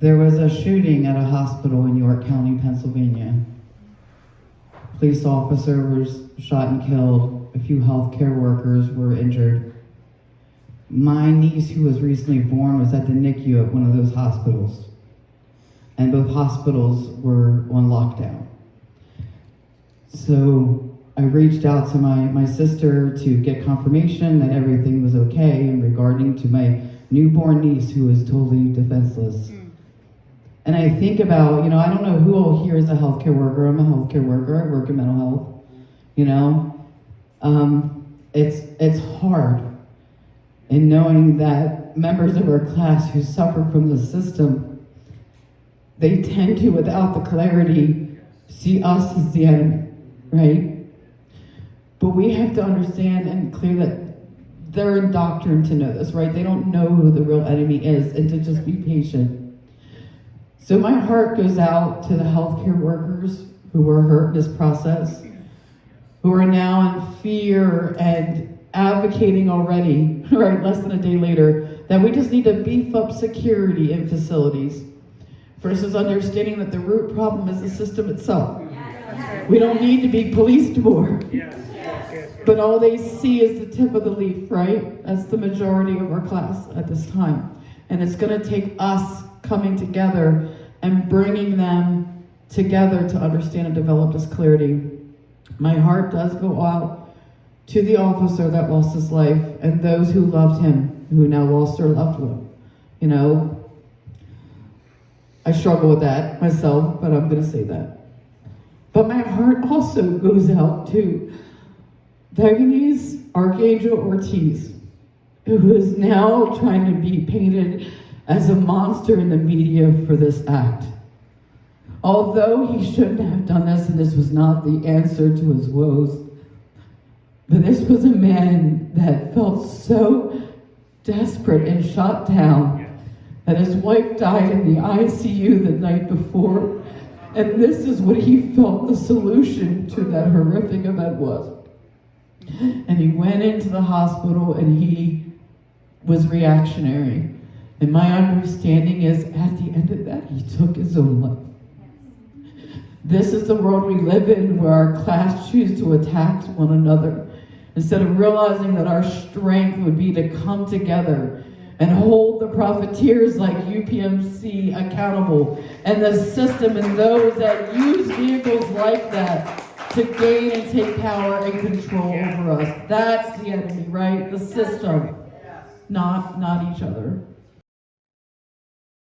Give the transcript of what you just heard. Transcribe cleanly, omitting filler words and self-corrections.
There was a shooting at a hospital in York County, Pennsylvania. A police officer was shot and killed. A few healthcare workers were injured. My niece, who was recently born, was at the NICU at one of those hospitals. And both hospitals were on lockdown. So I reached out to my sister to get confirmation that everything was okay in regarding to my newborn niece who was totally defenseless. And I think about, I don't know who all here is a healthcare worker. I'm a healthcare worker. I work in mental health. It's hard in knowing that members of our class who suffer from the system, they tend to, without the clarity, see us as the enemy, right? But we have to understand and clear that they're indoctrined to know this, right? They don't know who the real enemy is, and to just be patient. So my heart goes out to the healthcare workers who were hurt in this process, who are now in fear and advocating already, right, less than a day later, that we just need to beef up security in facilities versus understanding that the root problem is the system itself. We don't need to be policed more. But all they see is the tip of the leaf, right? That's the majority of our class at this time. And it's going to take us coming together and bringing them together to understand and develop this clarity. My heart does go out to the officer that lost his life and those who loved him, who now lost their loved one. I struggle with that myself, but I'm going to say that. But my heart also goes out to Dagny's Archangel Ortiz, who is now trying to be painted as a monster in the media for this act. Although he shouldn't have done this, and this was not the answer to his woes, but this was a man that felt so desperate and shot down that his wife died in the ICU the night before, and this is what he felt the solution to that horrific event was. And he went into the hospital and he was reactionary. And my understanding is at the end of that, he took his own life. This is the world we live in, where our class choose to attack one another instead of realizing that our strength would be to come together and hold the profiteers like UPMC accountable and the system and those that use vehicles like that to gain and take power and control over us. That's the enemy, right? The system, not each other.